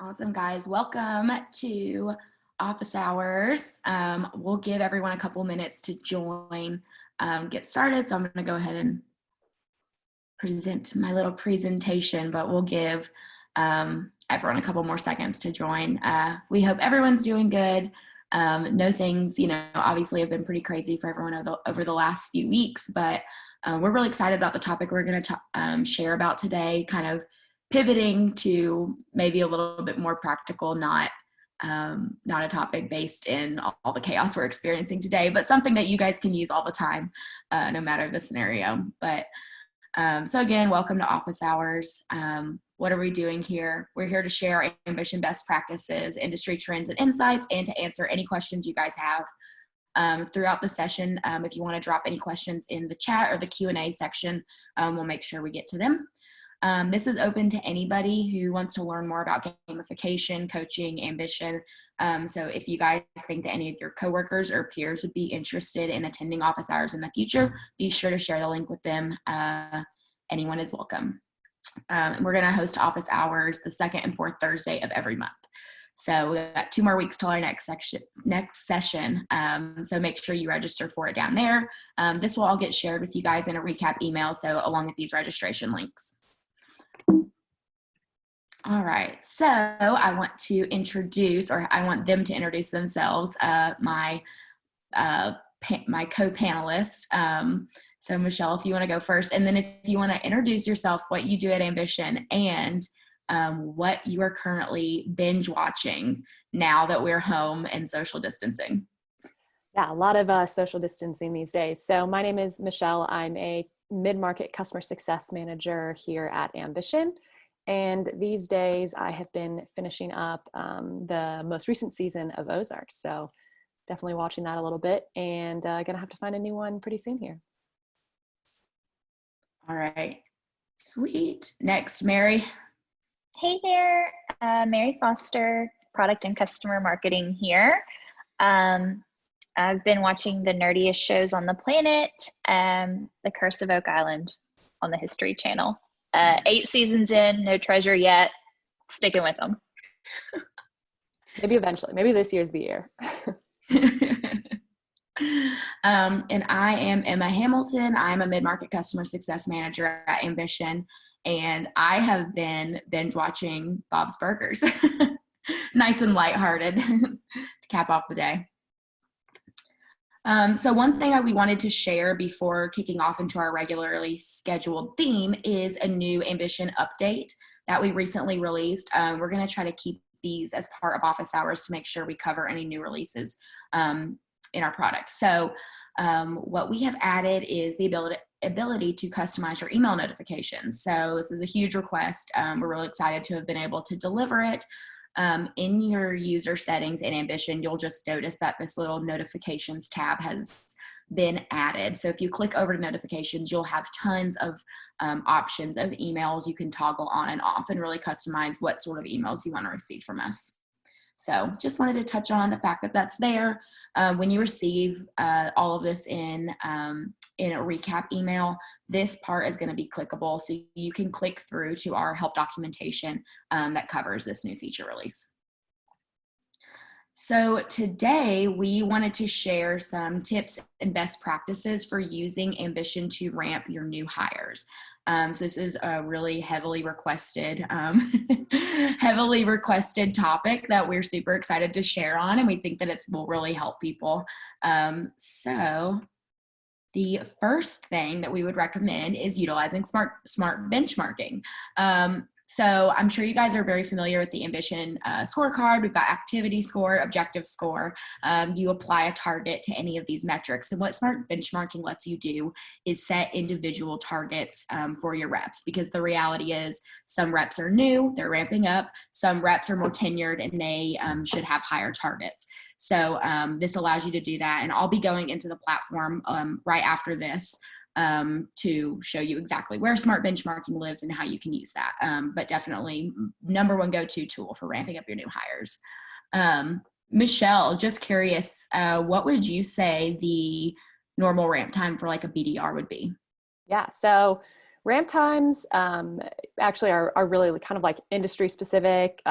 Awesome, guys. Welcome to office hours. We'll give everyone a couple minutes to join, get started. So I'm going to go ahead and present my little presentation, but we'll give everyone a couple more seconds to join. We hope everyone's doing good. No things, obviously have been pretty crazy for everyone over the last few weeks, but we're really excited about the topic we're going to share about today, kind of pivoting to maybe a little bit more practical, not a topic based in all the chaos we're experiencing today, but something that you guys can use all the time, no matter the scenario. But so again, welcome to Office Hours. What are we doing here? We're here to share our ambition best practices, industry trends and insights, and to answer any questions you guys have throughout the session. If you want to drop any questions in the chat or the Q&A section, we'll make sure we get to them. This is open to anybody who wants to learn more about gamification, coaching, ambition. So if you guys think that any of your coworkers or peers would be interested in attending office hours in the future, be sure to share the link with them. Anyone is welcome. We're going to host office hours the second and fourth Thursday of every month. So we've got 2 more weeks till our next session. So make sure you register for it down there. This will all get shared with you guys in a recap email, so along with these registration links. All right, so I want them to introduce themselves, my co-panelists. So Michelle, if you want to go first, and then if you want to introduce yourself, what you do at Ambition, and what you are currently binge watching now that we're home and social distancing. Yeah, a lot of social distancing these days. So my name is Michelle. I'm a mid-market customer success manager here at Ambition. And these days I have been finishing up the most recent season of Ozark. So definitely watching that a little bit, and gonna have to find a new one pretty soon here. All right, sweet. Next, Mary. Hey there, Mary Foster, product and customer marketing here. I've been watching the nerdiest shows on the planet, The Curse of Oak Island on the History Channel. 8 seasons in, no treasure yet, sticking with them. Maybe eventually, maybe this year's the year. And I am Emma Hamilton. I'm a mid-market customer success manager at Ambition, and I have been binge watching Bob's Burgers. Nice and lighthearted to cap off the day. So one thing that we wanted to share before kicking off into our regularly scheduled theme is a new Ambition update that we recently released. We're going to try to keep these as part of office hours to make sure we cover any new releases in our product. So what we have added is the ability to customize your email notifications. So this is a huge request. We're really excited to have been able to deliver it. In your user settings in Ambition, you'll just notice that this little notifications tab has been added. So if you click over to notifications, you'll have tons of options of emails you can toggle on and off and really customize what sort of emails you want to receive from us. So just wanted to touch on the fact that that's there. When you receive all of this in a recap email, this part is going to be clickable, so you can click through to our help documentation that covers this new feature release. So today we wanted to share some tips and best practices for using Ambition to ramp your new hires. So this is a really heavily requested topic that we're super excited to share on, and we think that it will really help people. So the first thing that we would recommend is utilizing smart benchmarking. So I'm sure you guys are very familiar with the Ambition scorecard. We've got activity score, objective score. You apply a target to any of these metrics. And what smart benchmarking lets you do is set individual targets for your reps, because the reality is some reps are new, they're ramping up, some reps are more tenured, and they should have higher targets. So this allows you to do that. And I'll be going into the platform right after this to show you exactly where smart benchmarking lives and how you can use that. But definitely number one go-to tool for ramping up your new hires. Michelle, just curious, what would you say the normal ramp time for like a BDR would be? Yeah, so Ramp times actually are really kind of like industry specific,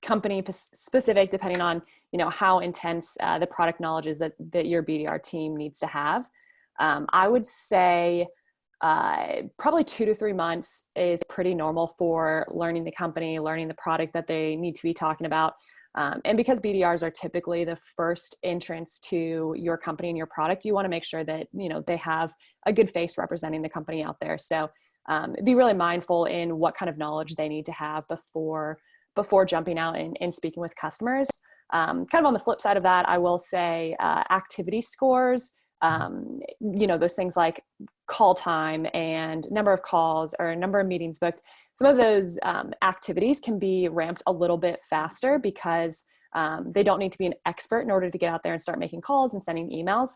company specific, depending on, how intense the product knowledge is that your BDR team needs to have. I would say probably 2 to 3 months is pretty normal for learning the company, learning the product that they need to be talking about. And because BDRs are typically the first entrance to your company and your product, you want to make sure that, they have a good face representing the company out there. So be really mindful in what kind of knowledge they need to have before jumping out and speaking with customers. Kind of on the flip side of that, I will say activity scores, those things like call time and number of calls or number of meetings booked. Some of those activities can be ramped a little bit faster because they don't need to be an expert in order to get out there and start making calls and sending emails.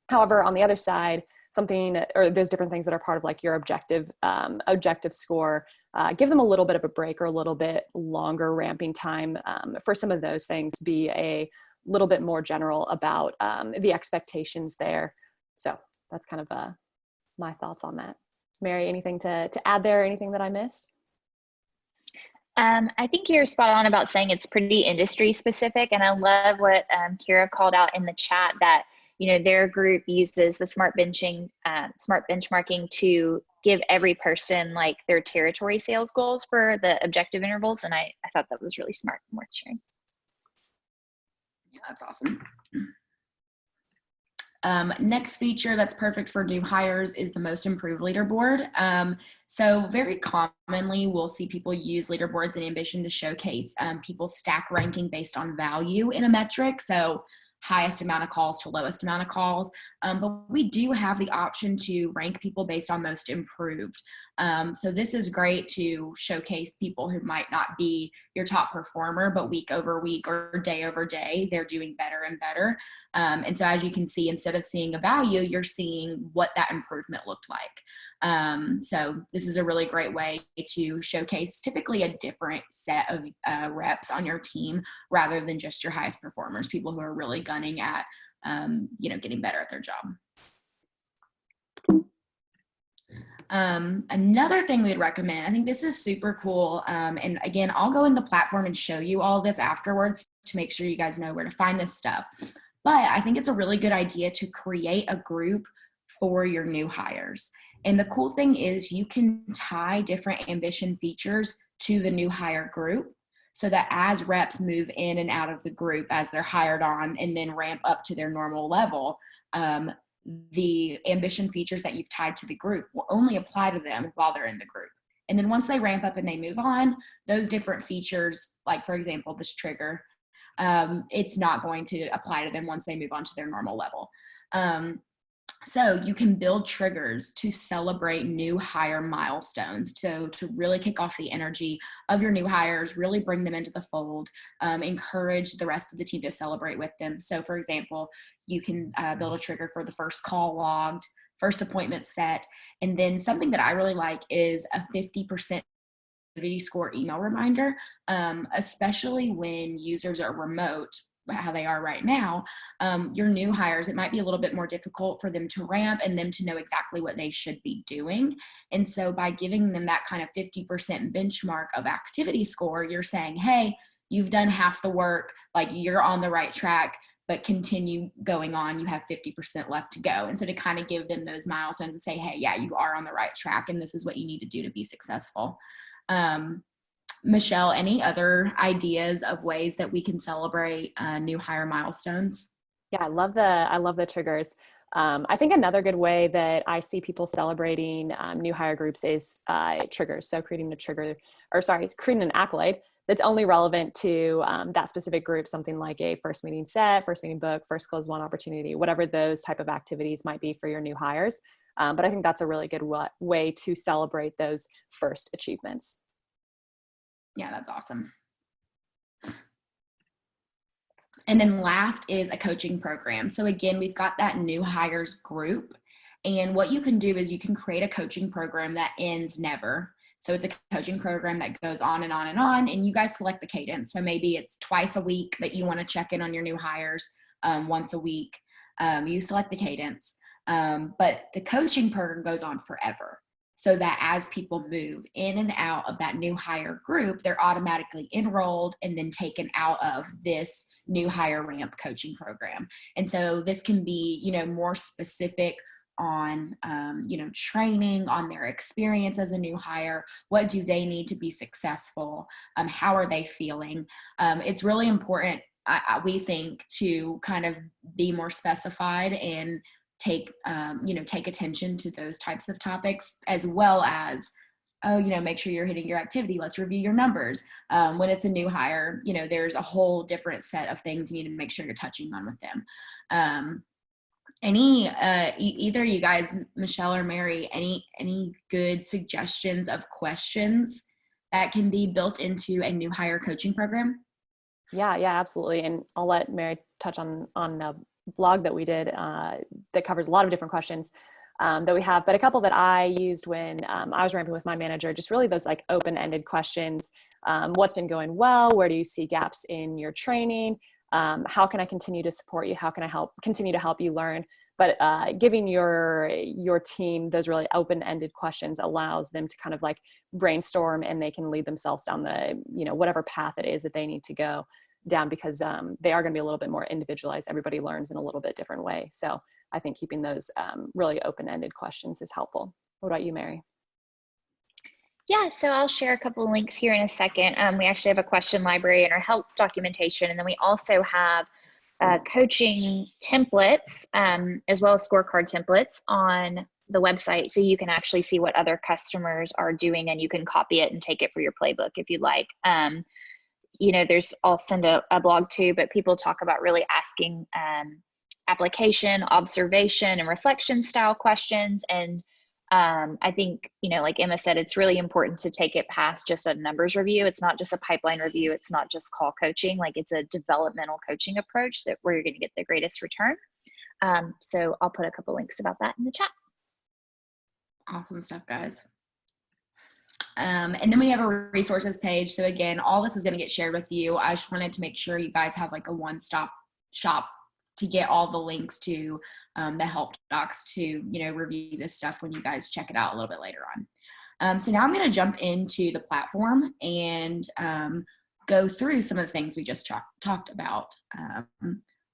However, on the other side, there's different things that are part of like your objective score. Give them a little bit of a break or a little bit longer ramping time for some of those things. Be a little bit more general about the expectations there. So that's kind of my thoughts on that. Mary, anything to add there? Anything that I missed? I think you're spot on about saying it's pretty industry specific. And I love what Kira called out in the chat that, their group uses the smart benchmarking to give every person like their territory sales goals for the objective intervals. And I thought that was really smart and worth sharing. Yeah, that's awesome. Next feature that's perfect for new hires is the most improved leaderboard. So very commonly we'll see people use leaderboards in Ambition to showcase people stack ranking based on value in a metric. So highest amount of calls to lowest amount of calls. But we do have the option to rank people based on most improved. So this is great to showcase people who might not be your top performer, but week over week or day over day, they're doing better and better. And so as you can see, instead of seeing a value, you're seeing what that improvement looked like. So this is a really great way to showcase typically a different set of reps on your team rather than just your highest performers, people who are really gunning at getting better at their job. Another thing we'd recommend, I think this is super cool. And again, I'll go in the platform and show you all of this afterwards to make sure you guys know where to find this stuff. But I think it's a really good idea to create a group for your new hires. And the cool thing is you can tie different Ambition features to the new hire group so that as reps move in and out of the group as they're hired on and then ramp up to their normal level, the Ambition features that you've tied to the group will only apply to them while they're in the group. And then once they ramp up and they move on, those different features, like for example, this trigger, it's not going to apply to them once they move on to their normal level. So you can build triggers to celebrate new hire milestones, to really kick off the energy of your new hires, really bring them into the fold, encourage the rest of the team to celebrate with them. So for example, you can build a trigger for the first call logged, first appointment set, and then something that I really like is a 50% activity score email reminder, especially when users are remote, how they are right now. Your new hires, it might be a little bit more difficult for them to ramp and them to know exactly what they should be doing. And so by giving them that kind of 50% benchmark of activity score, you're saying, hey, you've done half the work, like you're on the right track, but continue going on. You have 50% left to go. And so to kind of give them those milestones and say, hey, yeah, you are on the right track and this is what you need to do to be successful. Michelle, any other ideas of ways that we can celebrate new hire milestones? Yeah, I love the triggers. I think another good way that I see people celebrating new hire groups is triggers. So creating an accolade that's only relevant to that specific group, something like a first meeting set, first meeting book, first close one opportunity, whatever those type of activities might be for your new hires. But I think that's a really good way to celebrate those first achievements. Yeah, that's awesome. And then last is a coaching program. So again, we've got that new hires group. And what you can do is you can create a coaching program that ends never. So it's a coaching program that goes on and on and on, and you guys select the cadence. So maybe it's twice a week that you want to check in on your new hires, once a week. You select the cadence. But the coaching program goes on forever. so that as people move in and out of that new hire group, they're automatically enrolled and then taken out of this new hire ramp coaching program. And so this can be, more specific on, training, on their experience as a new hire. What do they need to be successful? How are they feeling? It's really important, we think, to kind of be more specified and take attention to those types of topics, as well as, make sure you're hitting your activity. Let's review your numbers. When it's a new hire, there's a whole different set of things you need to make sure you're touching on with them. Either you guys, Michelle or Mary, any good suggestions of questions that can be built into a new hire coaching program? Yeah, absolutely. And I'll let Mary touch on a blog that we did that covers a lot of different questions that we have, but a couple that I used when I was ramping with my manager, just really those like open-ended questions. What's been going well? Where do you see gaps in your training? How can I continue to support you? How can I continue to help you learn? But giving your team those really open-ended questions allows them to kind of like brainstorm, and they can lead themselves down the, whatever path it is that they need to go down, because they are going to be a little bit more individualized. Everybody learns in a little bit different way. So I think keeping those really open-ended questions is helpful. What about you, Mary? Yeah, so I'll share a couple of links here in a second. We actually have a question library in our help documentation, and then we also have coaching templates, as well as scorecard templates on the website, so you can actually see what other customers are doing, and you can copy it and take it for your playbook if you'd like. I'll send a blog too, but people talk about really asking application, observation, and reflection style questions. And I think, like Emma said, it's really important to take it past just a numbers review. It's not just a pipeline review. It's not just call coaching. Like, it's a developmental coaching approach where you're going to get the greatest return. So I'll put a couple links about that in the chat. Awesome stuff, guys. And then we have a resources page. So again, all this is going to get shared with you. I just wanted to make sure you guys have like a one-stop shop to get all the links to the help docs to, review this stuff when you guys check it out a little bit later on. So now I'm going to jump into the platform and go through some of the things we just talked about.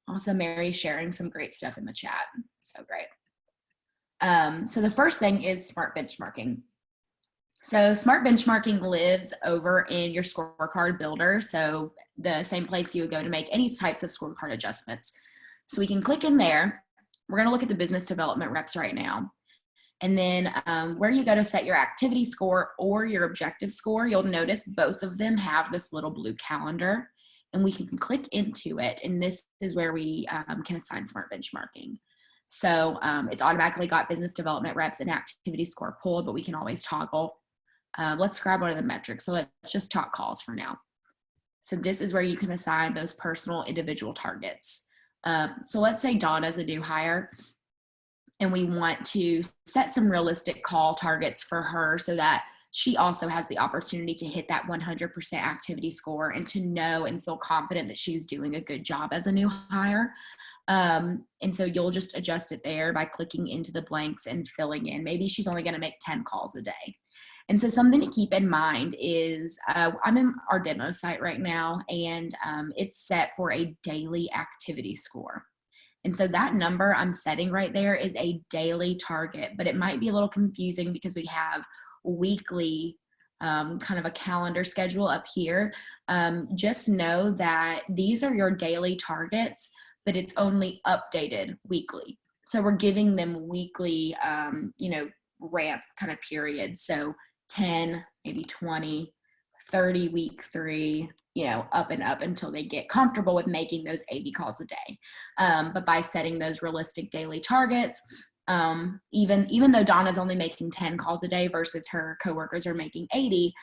Also, Mary sharing some great stuff in the chat. So great. So the first thing is smart benchmarking. So smart benchmarking lives over in your scorecard builder. So the same place you would go to make any types of scorecard adjustments. So we can click in there. We're going to look at the business development reps right now. And then where you go to set your activity score or your objective score, you'll notice both of them have this little blue calendar, and we can click into it. And this is where we can assign smart benchmarking. So it's automatically got business development reps and activity score pulled, but we can always toggle. Let's grab one of the metrics. So let's just talk calls for now. So this is where you can assign those personal individual targets. So let's say Donna's a new hire, and we want to set some realistic call targets for her so that she also has the opportunity to hit that 100% activity score and to know and feel confident that she's doing a good job as a new hire. And so you'll just adjust it there by clicking into the blanks and filling in. Maybe she's only going to make 10 calls a day. And so something to keep in mind is I'm in our demo site right now, and it's set for a daily activity score. And so that number I'm setting right there is a daily target, but it might be a little confusing because we have weekly kind of a calendar schedule up here. Just know that these are your daily targets, but it's only updated weekly. So we're giving them weekly, ramp kind of periods. So 10, maybe 20, 30 week 3, up and up until they get comfortable with making those 80 calls a day. But by setting those realistic daily targets, even though Donna's only making 10 calls a day versus her coworkers are making 80,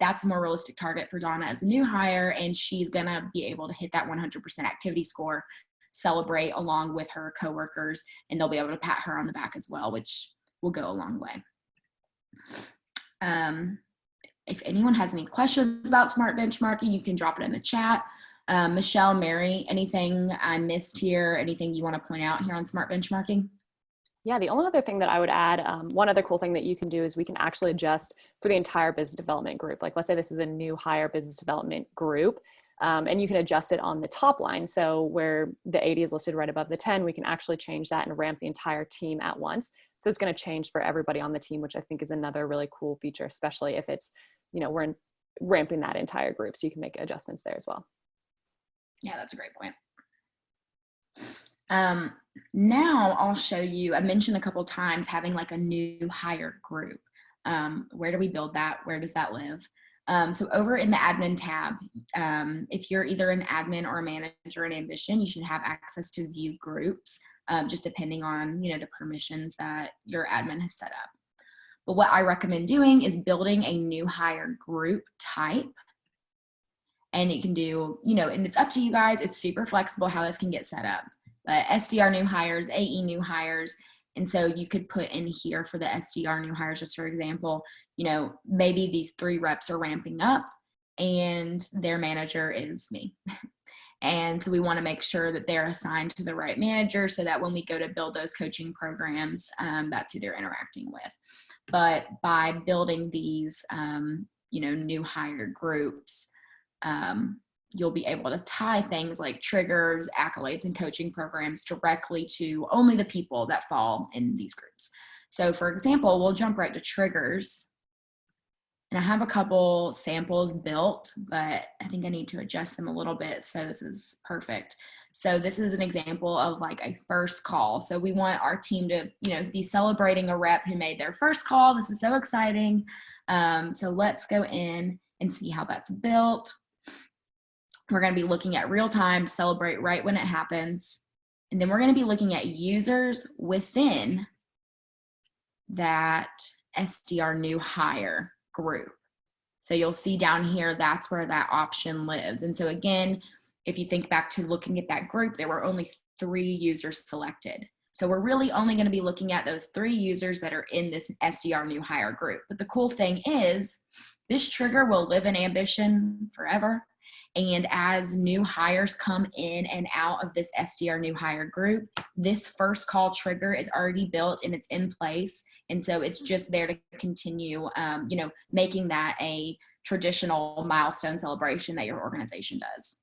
that's a more realistic target for Donna as a new hire, and she's gonna be able to hit that 100% activity score, celebrate along with her coworkers, and they'll be able to pat her on the back as well, which will go a long way. If anyone has any questions about smart benchmarking, you can drop it in the chat. Michelle, Mary, anything I missed here, anything you want to point out here on smart benchmarking? Yeah, the only other thing that I would add, one other cool thing that you can do is we can actually adjust for the entire business development group. Like let's say this is a new hire business development group, and you can adjust it on the top line. So where the 80 is listed right above the 10, we can actually change that and ramp the entire team at once. So it's going to change for everybody on the team, which I think is another really cool feature, especially if it's, we're ramping that entire group. So you can make adjustments there as well. Yeah, that's a great point. Now I'll show you, I mentioned a couple times having like a new hire group. Where do we build that? Where does that live? So over in the admin tab, if you're either an admin or a manager in Ambition, you should have access to view groups, just depending on, the permissions that your admin has set up. But what I recommend doing is building a new hire group type. And it can do, and it's up to you guys. It's super flexible how this can get set up. But SDR new hires, AE new hires. And so you could put in here for the SDR new hires, just for example, maybe these 3 reps are ramping up and their manager is me. And so we want to make sure that they're assigned to the right manager so that when we go to build those coaching programs, that's who they're interacting with. But by building these, new hire groups, you'll be able to tie things like triggers, accolades, and coaching programs directly to only the people that fall in these groups. So for example, we'll jump right to triggers. And I have a couple samples built, but I think I need to adjust them a little bit. So this is perfect. So this is an example of like a first call. So we want our team to, be celebrating a rep who made their first call. This is so exciting. So let's go in and see how that's built. We're going to be looking at real time to celebrate right when it happens. And then we're going to be looking at users within that SDR new hire group. So you'll see down here, that's where that option lives. And so again, if you think back to looking at that group, there were only 3 users selected. So we're really only going to be looking at those 3 users that are in this SDR new hire group. But the cool thing is this trigger will live in Ambition forever. And as new hires come in and out of this SDR new hire group, this first call trigger is already built and it's in place. And so it's just there to continue, making that a traditional milestone celebration that your organization does.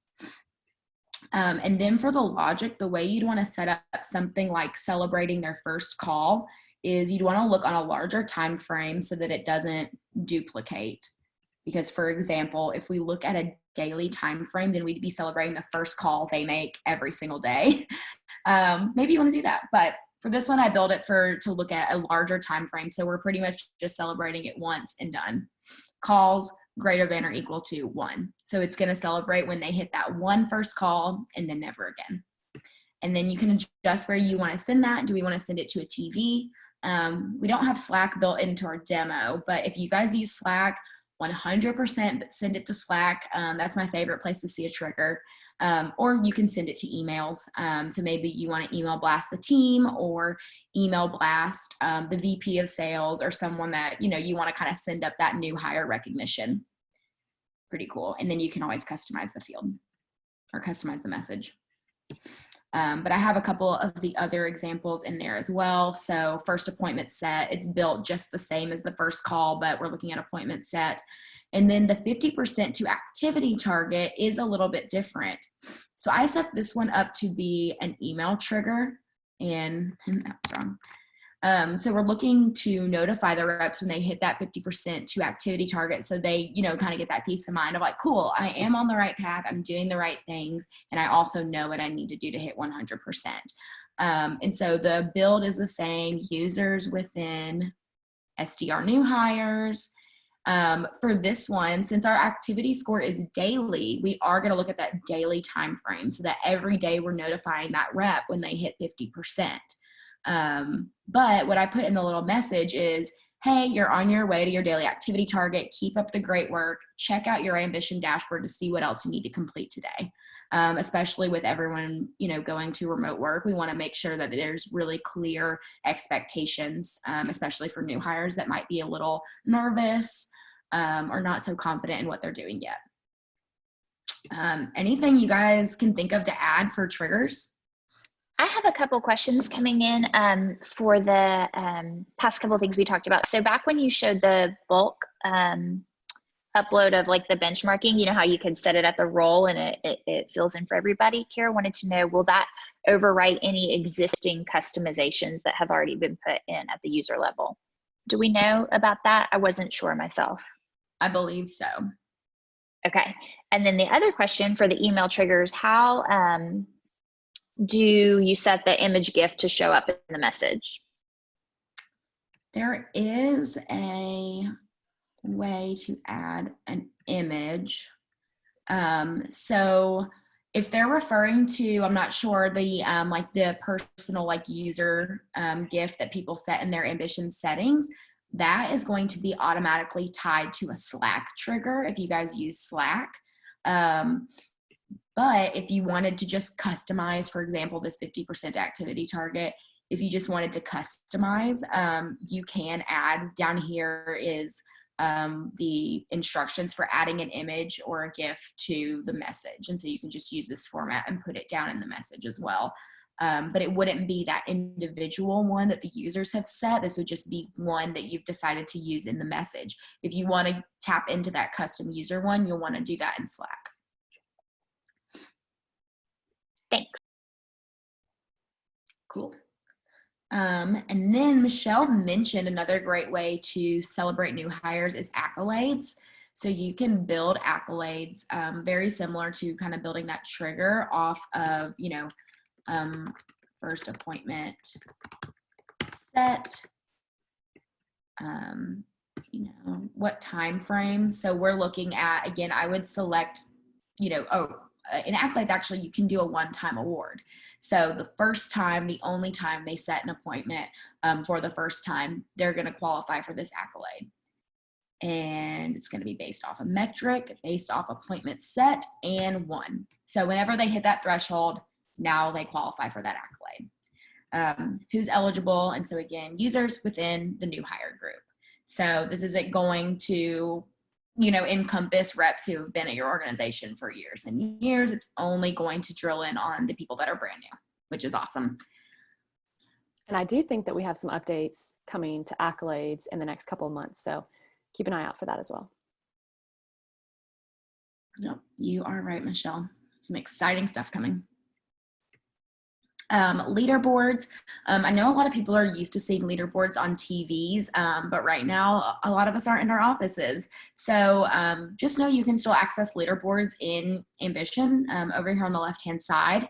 And then for the logic, the way you'd want to set up something like celebrating their first call is you'd want to look on a larger time frame so that it doesn't duplicate. Because for example, if we look at a daily time frame, then we'd be celebrating the first call they make every single day. Maybe you want to do that, but for this one, I built it to look at a larger time frame. So we're pretty much just celebrating it once and done. Calls greater than or equal to 1. So it's going to celebrate when they hit that 1 first call and then never again. And then you can adjust where you want to send that. Do we want to send it to a TV? We don't have Slack built into our demo, but if you guys use Slack, 100% send it to Slack. That's my favorite place to see a trigger. Or you can send it to emails. So maybe you want to email blast the team or email blast the VP of sales or someone that, you want to kind of send up that new hire recognition. Pretty cool. And then you can always customize the field or customize the message. But I have a couple of the other examples in there as well. So first appointment set, it's built just the same as the first call, but we're looking at appointment set. And then the 50% to activity target is a little bit different. So I set this one up to be an email trigger, and that's wrong. So we're looking to notify the reps when they hit that 50% to activity target. So they, kind of get that peace of mind of like, cool, I am on the right path. I'm doing the right things. And I also know what I need to do to hit 100%. And so the build is the same, users within SDR new hires. For this one, since our activity score is daily, we are going to look at that daily time frame so that every day we're notifying that rep when they hit 50%. But what I put in the little message is, hey, you're on your way to your daily activity target. Keep up the great work. Check out your Ambition dashboard to see what else you need to complete today. Especially with everyone, going to remote work, we want to make sure that there's really clear expectations, especially for new hires that might be a little nervous or not so confident in what they're doing yet. Anything you guys can think of to add for triggers? I have a couple questions coming in for the past couple things we talked about. So back when you showed the bulk upload of like the benchmarking, you know how you could set it at the role and it fills in for everybody. Kara wanted to know, will that overwrite any existing customizations that have already been put in at the user level? Do we know about that? I wasn't sure myself. I believe so. Okay. And then the other question for the email triggers, how do you set the image GIF to show up in the message? There is a way to add an image. So if they're referring to, I'm not sure, the like the personal like user GIF that people set in their Ambition settings, that is going to be automatically tied to a Slack trigger if you guys use Slack. But if you wanted to just customize, for example, this 50% activity target, if you just wanted to customize, you can add, down here is the instructions for adding an image or a GIF to the message. And so you can just use this format and put it down in the message as well. But it wouldn't be that individual one that the users have set. This would just be one that you've decided to use in the message. If you want to tap into that custom user one, you'll want to do that in Slack. Thanks. Cool. And then Michelle mentioned another great way to celebrate new hires is accolades. So you can build accolades very similar to kind of building that trigger off of, you know, first appointment set, you know, what time frame. So we're looking at, again, I would select, you know, in accolades, actually, you can do a one-time award. So the first time, the only time they set an appointment for the first time, they're going to qualify for this accolade. And it's going to be based off a metric, based off appointment set and won. So whenever they hit that threshold, now they qualify for that accolade. Who's eligible? And so again, users within the new hire group. So this isn't going to, you know, encompass reps who have been at your organization for years and years. It's only going to drill in on the people that are brand new, which is awesome. And I do think that we have some updates coming to accolades in the next couple of months. So keep an eye out for that as well. Yep, you are right, Michelle. Some exciting stuff coming. Leaderboards. I know a lot of people are used to seeing leaderboards on TVs, but right now a lot of us aren't in our offices. So just know you can still access leaderboards in Ambition over here on the left-hand side.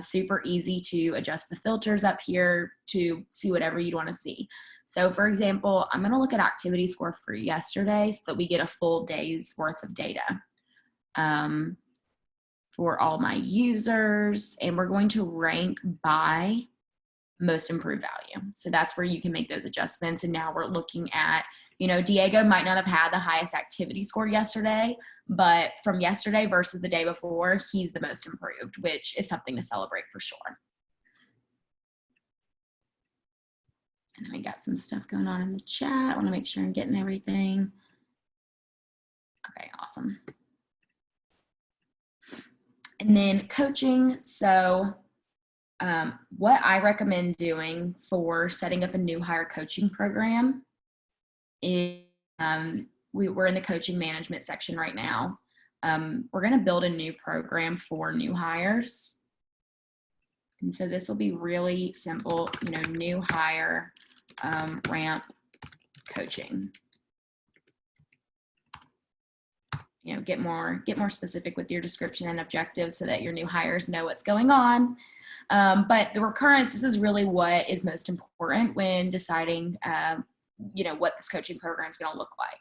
Super easy to adjust the filters up here to see whatever you'd want to see. So for example, I'm going to look at activity score for yesterday so that we get a full day's worth of data. For all my users, and we're going to rank by most improved value. So that's where you can make those adjustments. And now we're looking at, you know, Diego might not have had the highest activity score yesterday, but from yesterday versus the day before, he's the most improved, which is something to celebrate for sure. And then we got some stuff going on in the chat. I want to make sure I'm getting everything. Okay, awesome. And then coaching. So what I recommend doing for setting up a new hire coaching program is we're in the coaching management section right now. We're going to build a new program for new hires. And so this will be really simple, you know, new hire ramp coaching. You know, get more specific with your description and objectives so that your new hires know what's going on. But the recurrence, this is really what is most important when deciding, you know, what this coaching program is going to look like.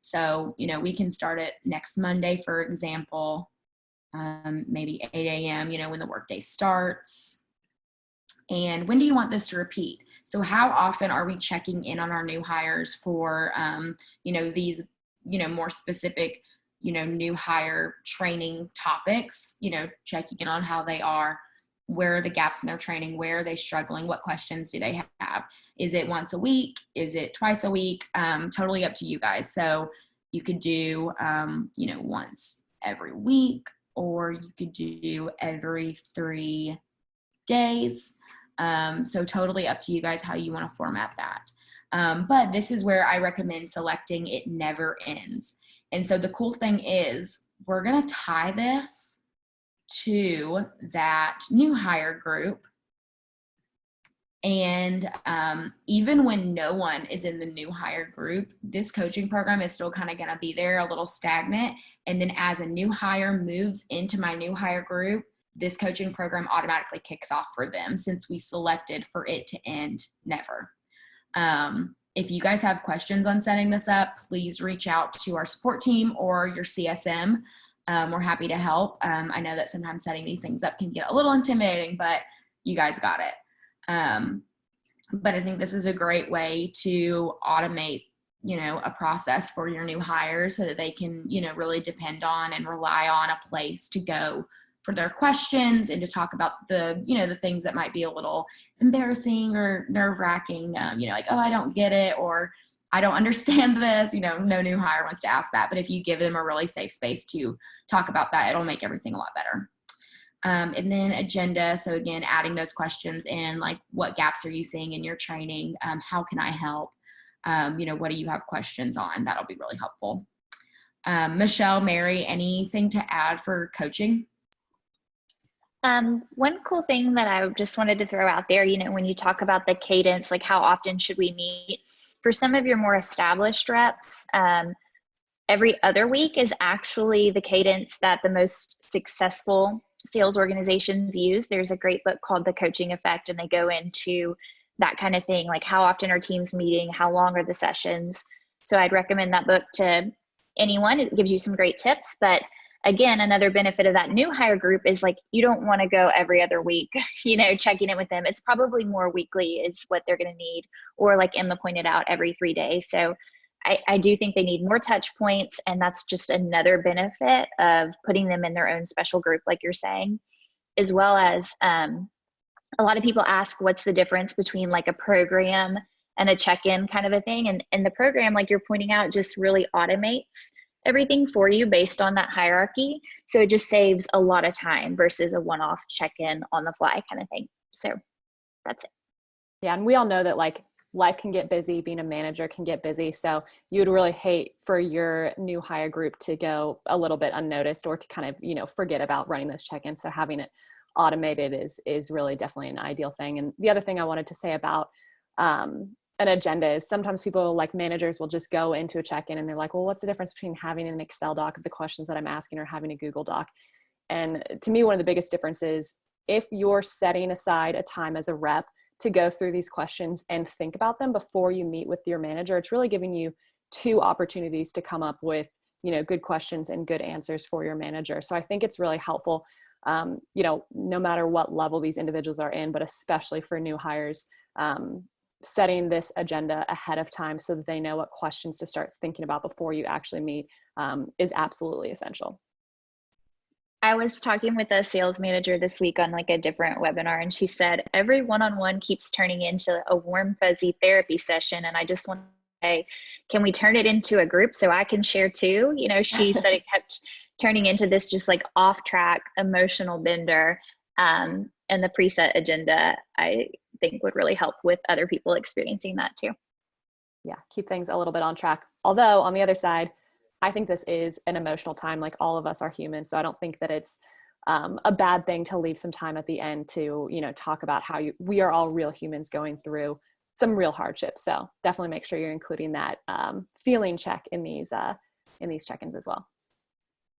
So, you know, we can start it next Monday, for example, maybe 8 a.m., you know, when the workday starts. And when do you want this to repeat? So how often are we checking in on our new hires for, you know, these, you know, more specific, you know, new hire training topics, you know, checking in on how they are, where are the gaps in their training, where are they struggling, what questions do they have? Is it once a week? Is it twice a week? Totally up to you guys. So you could do, you know, once every week, or you could do every 3 days. So totally up to you guys how you want to format that. But this is where I recommend selecting it never ends. And so the cool thing is we're going to tie this to that new hire group. And even when no one is in the new hire group, this coaching program is still kind of going to be there a little stagnant. And then as a new hire moves into my new hire group, this coaching program automatically kicks off for them since we selected for it to end never. If you guys have questions on setting this up, please reach out to our support team or your CSM. We're happy to help. I know that sometimes setting these things up can get a little intimidating, but you guys got it. But I think this is a great way to automate, a process for your new hires so that they can, really depend on and rely on a place to go for their questions and to talk about the, the things that might be a little embarrassing or nerve-wracking, like, oh, I don't get it, or I don't understand this, no new hire wants to ask that. But if you give them a really safe space to talk about that, it'll make everything a lot better. And then agenda. So again, adding those questions in, like, what gaps are you seeing in your training? How can I help? What do you have questions on? That'll be really helpful. Michelle, Mary, anything to add for coaching? One cool thing that I just wanted to throw out there, when you talk about the cadence, like how often should we meet? For some of your more established reps, every other week is actually the cadence that the most successful sales organizations use. There's a great book called The Coaching Effect, and they go into that kind of thing, like how often are teams meeting, how long are the sessions. So I'd recommend that book to anyone. It gives you some great tips. But again, another benefit of that new hire group is, like, you don't want to go every other week, checking in with them. It's probably more weekly is what they're going to need, or like Emma pointed out, every 3 days. So I do think they need more touch points, and that's just another benefit of putting them in their own special group, like you're saying, as well as a lot of people ask what's the difference between like a program and a check-in kind of a thing. And the program, like you're pointing out, just really automates everything for you based on that hierarchy. So it just saves a lot of time versus a one-off check-in on the fly kind of thing. So that's it. Yeah, and we all know that, like, life can get busy, being a manager can get busy. So you would really hate for your new hire group to go a little bit unnoticed or to kind of, forget about running those check-ins. So having it automated is really definitely an ideal thing. And the other thing I wanted to say about an agenda is sometimes people, like managers, will just go into a check-in and they're like, well, what's the difference between having an Excel doc of the questions that I'm asking or having a Google Doc? And to me, one of the biggest differences, if you're setting aside a time as a rep to go through these questions and think about them before you meet with your manager, it's really giving you 2 opportunities to come up with, good questions and good answers for your manager. So I think it's really helpful, no matter what level these individuals are in, but especially for new hires, setting this agenda ahead of time so that they know what questions to start thinking about before you actually meet is absolutely essential. I was talking with a sales manager this week on like a different webinar, and she said every one-on-one keeps turning into a warm, fuzzy therapy session. And I just want to say, can we turn it into a group so I can share too? She said it kept turning into this just like off-track emotional bender. And the preset agenda, I think, would really help with other people experiencing that too. Yeah, keep things a little bit on track. Although on the other side, I think this is an emotional time. Like, all of us are human. So I don't think that it's a bad thing to leave some time at the end to, talk about how we are all real humans going through some real hardships. So definitely make sure you're including that feeling check in these check-ins as well.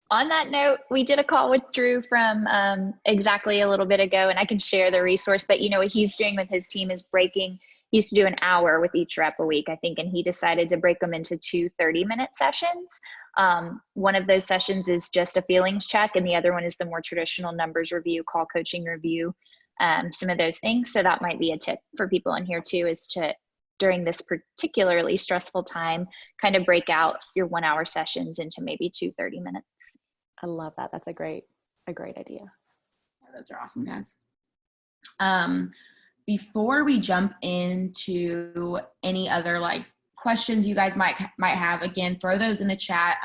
On that note, we did a call with Drew from exactly a little bit ago, and I can share the resource, but what he's doing with his team is he used to do an hour with each rep a week, I think, and he decided to break them into 2 30-minute sessions. One of those sessions is just a feelings check, and the other one is the more traditional numbers review, call coaching review, some of those things. So that might be a tip for people in here too, is to, during this particularly stressful time, kind of break out your 1-hour sessions into maybe 2 30 minutes. I love that. That's a great idea. Yeah, those are awesome, guys. Before we jump into any other like questions you guys might have, again, throw those in the chat.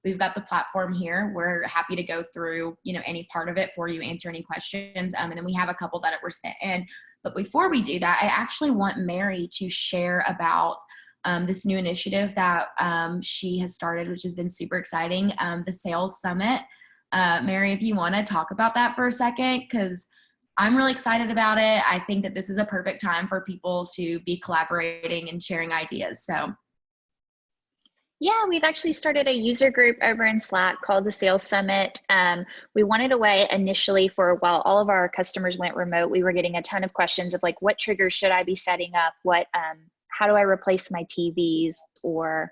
we've got the platform here. We're happy to go through, any part of it for you, answer any questions. And then we have a couple that were sent in. But before we do that, I actually want Mary to share about this new initiative that she has started, which has been super exciting, the Sales Summit. Mary, if you want to talk about that for a second, because I'm really excited about it. I think that this is a perfect time for people to be collaborating and sharing ideas. So yeah, we've actually started a user group over in Slack called the Sales Summit. We wanted a way initially for while all of our customers went remote, we were getting a ton of questions of like, what triggers should I be setting up? How do I replace my TVs? Or,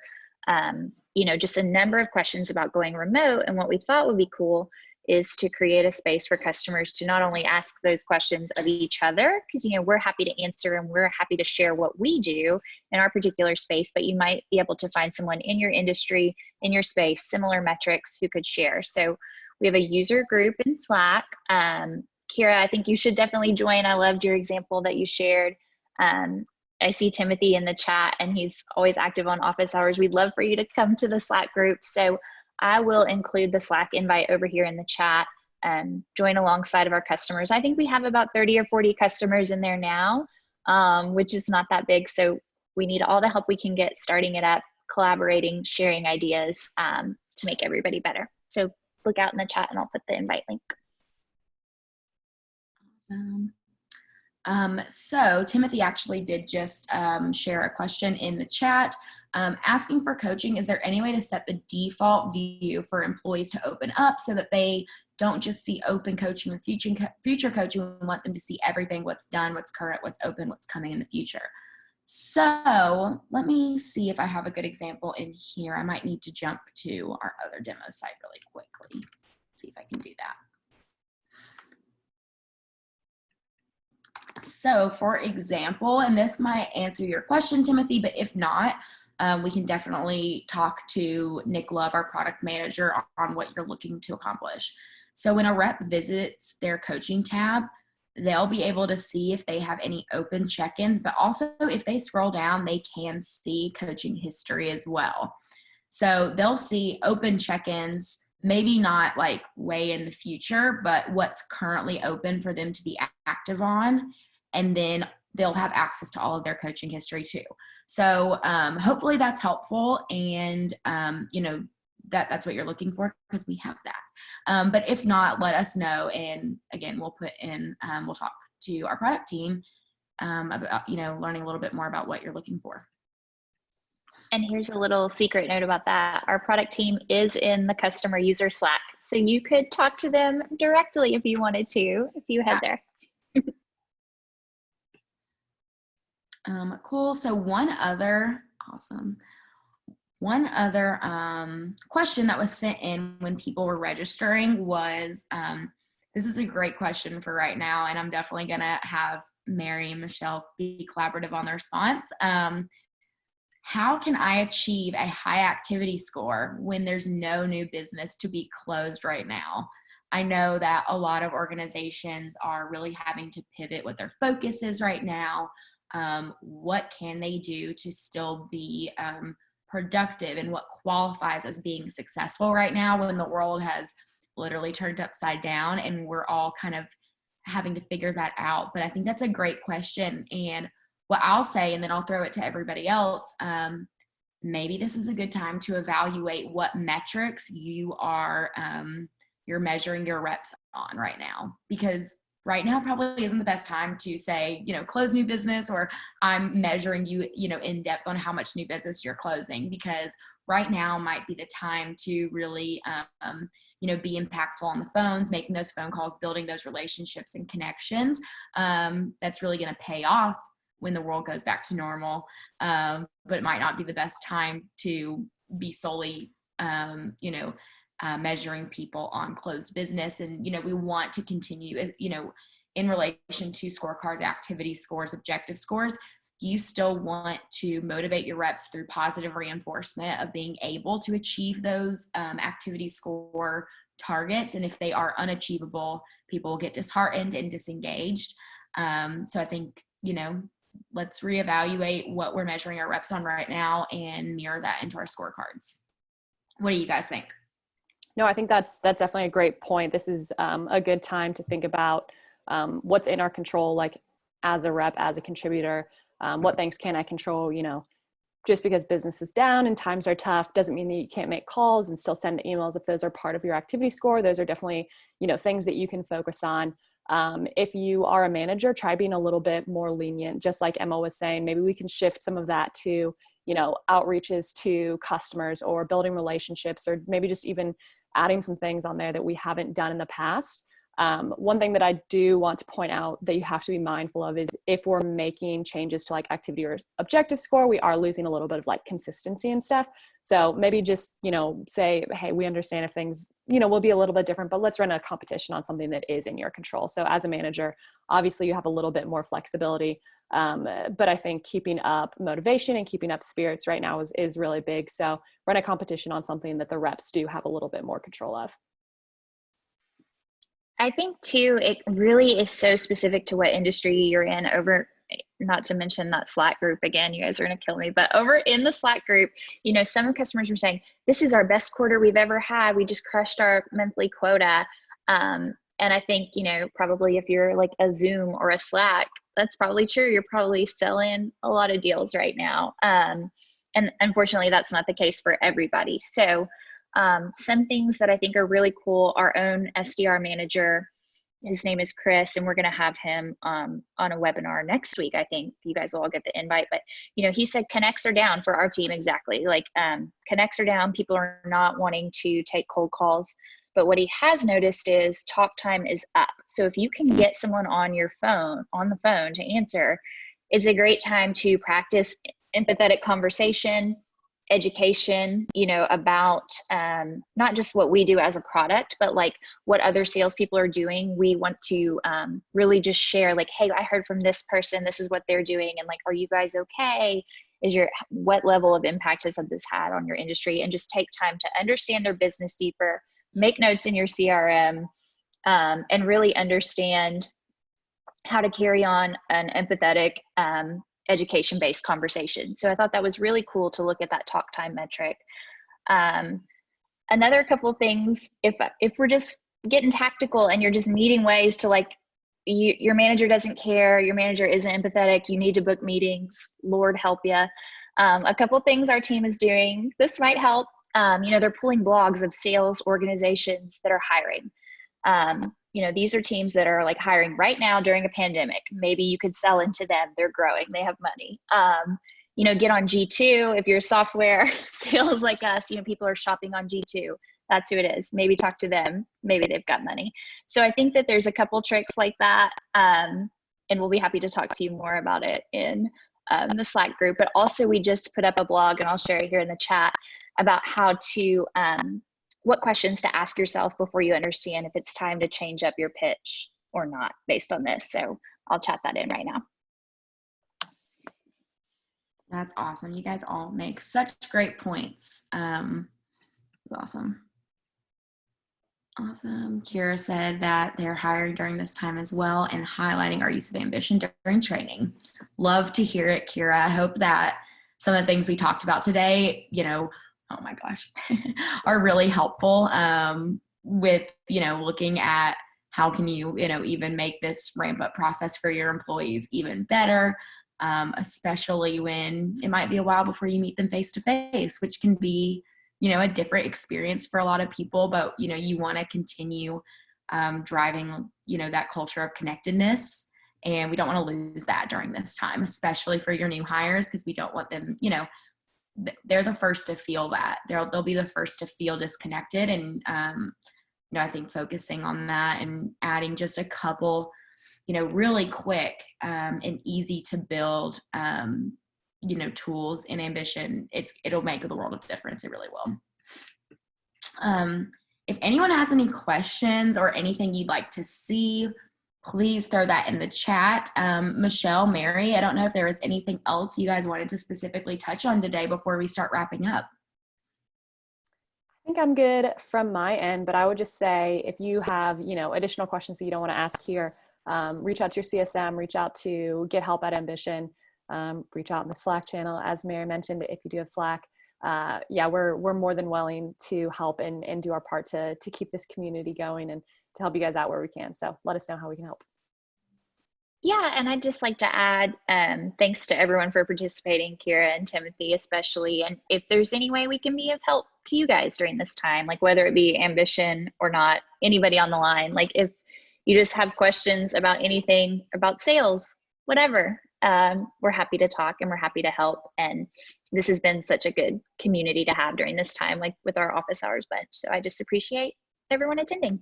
just a number of questions about going remote. And what we thought would be cool is to create a space for customers to not only ask those questions of each other, because we're happy to answer and we're happy to share what we do in our particular space, but you might be able to find someone in your industry, in your space, similar metrics who could share. So we have a user group in Slack. Kira, I think you should definitely join. I loved your example that you shared. I see Timothy in the chat and he's always active on office hours. We'd love for you to come to the Slack group. So I will include the Slack invite over here in the chat and join alongside of our customers. I think we have about 30 or 40 customers in there now, which is not that big. So we need all the help we can get starting it up, collaborating, sharing ideas to make everybody better. So look out in the chat and I'll put the invite link. Awesome. So Timothy actually did just share a question in the chat. Asking for coaching, is there any way to set the default view for employees to open up so that they don't just see open coaching or future coaching? We want them to see everything, what's done, what's current, what's open, what's coming in the future. So let me see if I have a good example in here. I might need to jump to our other demo site really quickly. See if I can do that. So for example, and this might answer your question, Timothy, but if not, we can definitely talk to Nick Love, our product manager, on what you're looking to accomplish. So when a rep visits their coaching tab, they'll be able to see if they have any open check-ins, but also if they scroll down, they can see coaching history as well. So they'll see open check-ins, maybe not like way in the future, but what's currently open for them to be active on. And then they'll have access to all of their coaching history too. So hopefully that's helpful, and that's what you're looking for, because we have that. But if not, let us know, and again, we'll talk to our product team about learning a little bit more about what you're looking for. And here's a little secret note about that. Our product team is in the customer user Slack, so you could talk to them directly if you wanted to, if you head there. Cool. So one other question that was sent in when people were registering was, this is a great question for right now, and I'm definitely going to have Mary and Michelle be collaborative on the response. How can I achieve a high activity score when there's no new business to be closed right now? I know that a lot of organizations are really having to pivot what their focus is right now. What can they do to still be productive, and what qualifies as being successful right now when the world has literally turned upside down and we're all kind of having to figure that out? But I think that's a great question. And what I'll say, and then I'll throw it to everybody else, maybe this is a good time to evaluate what metrics you're measuring your reps on right now, because right now probably isn't the best time to say, close new business, or I'm measuring you, in depth on how much new business you're closing, because right now might be the time to really, be impactful on the phones, making those phone calls, building those relationships and connections. That's really going to pay off when the world goes back to normal. But it might not be the best time to be solely, measuring people on closed business. And, we want to continue, in relation to scorecards, activity scores, objective scores, you still want to motivate your reps through positive reinforcement of being able to achieve those activity score targets. And if they are unachievable, people will get disheartened and disengaged. So I think, let's reevaluate what we're measuring our reps on right now and mirror that into our scorecards. What do you guys think? No, I think that's definitely a great point. This is a good time to think about what's in our control, like as a rep, as a contributor, what things can I control, just because business is down and times are tough doesn't mean that you can't make calls and still send emails if those are part of your activity score. Those are definitely, things that you can focus on. If you are a manager, try being a little bit more lenient. Just like Emma was saying, maybe we can shift some of that to, outreaches to customers or building relationships, or maybe just even adding some things on there that we haven't done in the past. One thing that I do want to point out that you have to be mindful of is if we're making changes to like activity or objective score, we are losing a little bit of like consistency and stuff. So maybe just, say, hey, we understand if things, will be a little bit different, but let's run a competition on something that is in your control. So as a manager, obviously you have a little bit more flexibility. But I think keeping up motivation and keeping up spirits right now is really big. So run a competition on something that the reps do have a little bit more control of. I think too, it really is so specific to what industry you're in over, not to mention that Slack group again, you guys are going to kill me, but over in the Slack group, some customers are saying, this is our best quarter we've ever had. We just crushed our monthly quota. And I think, probably if you're like a Zoom or a Slack, that's probably true. You're probably selling a lot of deals right now. And unfortunately, that's not the case for everybody. So some things that I think are really cool, our own SDR manager, his name is Chris, and we're going to have him on a webinar next week. I think you guys will all get the invite, but he said connects are down for our team. Exactly. Like connects are down. People are not wanting to take cold calls, but what he has noticed is talk time is up. So if you can get someone on the phone to answer, it's a great time to practice empathetic conversation, education, about not just what we do as a product, but like what other salespeople are doing. We want to really just share like, hey, I heard from this person, this is what they're doing. And like, are you guys okay? What level of impact has this had on your industry? And just take time to understand their business deeper, make notes in your CRM, and really understand how to carry on an empathetic, education-based conversation. So I thought that was really cool to look at that talk time metric. Another couple of things, if we're just getting tactical and you're just needing ways to like, your manager doesn't care, your manager isn't empathetic, you need to book meetings, Lord help you. A couple of things our team is doing, this might help. They're pulling blogs of sales organizations that are hiring. These are teams that are like hiring right now during a pandemic. Maybe you could sell into them. They're growing. They have money. Get on G2. If you're software sales like us, people are shopping on G2. That's who it is. Maybe talk to them. Maybe they've got money. So I think that there's a couple tricks like that. And we'll be happy to talk to you more about it in the Slack group. But also we just put up a blog, and I'll share it here in the chat, about how to, what questions to ask yourself before you understand if it's time to change up your pitch or not based on this. So I'll chat that in right now. That's awesome. You guys all make such great points. It's awesome. Awesome. Kira said that they're hiring during this time as well and highlighting our use of ambition during training. Love to hear it, Kira. I hope that some of the things we talked about today, oh my gosh, are really helpful with, looking at how can you, even make this ramp up process for your employees even better, especially when it might be a while before you meet them face to face, which can be, a different experience for a lot of people, but, you want to continue driving, that culture of connectedness. And we don't want to lose that during this time, especially for your new hires, because we don't want them, they're the first to feel that. They'll be the first to feel disconnected. And, I think focusing on that and adding just a couple, really quick and easy to build, tools in ambition, it'll make the world of difference. It really will. If anyone has any questions or anything you'd like to see, please throw that in the chat. Michelle, Mary, I don't know if there was anything else you guys wanted to specifically touch on today before we start wrapping up. I think I'm good from my end, but I would just say if you have, additional questions that you don't want to ask here, reach out to your CSM, reach out to Get Help at Ambition, reach out in the Slack channel, as Mary mentioned, if you do have Slack. yeah, we're more than willing to help and do our part to keep this community going and to help you guys out where we can. So let us know how we can help. Yeah, and I'd just like to add thanks to everyone for participating, Kira and Timothy especially. And if there's any way we can be of help to you guys during this time, like whether it be Ambition or not, anybody on the line, like if you just have questions about anything about sales, whatever, we're happy to talk and we're happy to help. And this has been such a good community to have during this time, like with our office hours bunch. So I just appreciate everyone attending.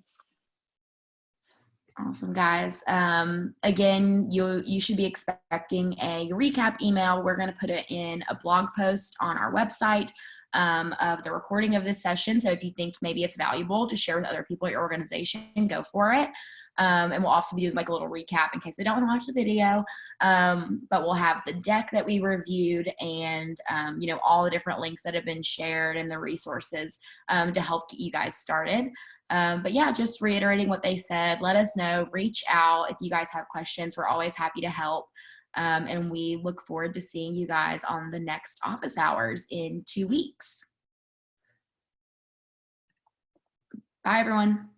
Awesome, guys. Again, you should be expecting a recap email. We're going to put it in a blog post on our website of the recording of this session. So if you think maybe it's valuable to share with other people at your organization, go for it. And we'll also be doing like a little recap in case they don't want to watch the video. But we'll have the deck that we reviewed and, all the different links that have been shared and the resources to help get you guys started. But yeah, just reiterating what they said, let us know, reach out if you guys have questions. We're always happy to help. And we look forward to seeing you guys on the next office hours in 2 weeks. Bye, everyone.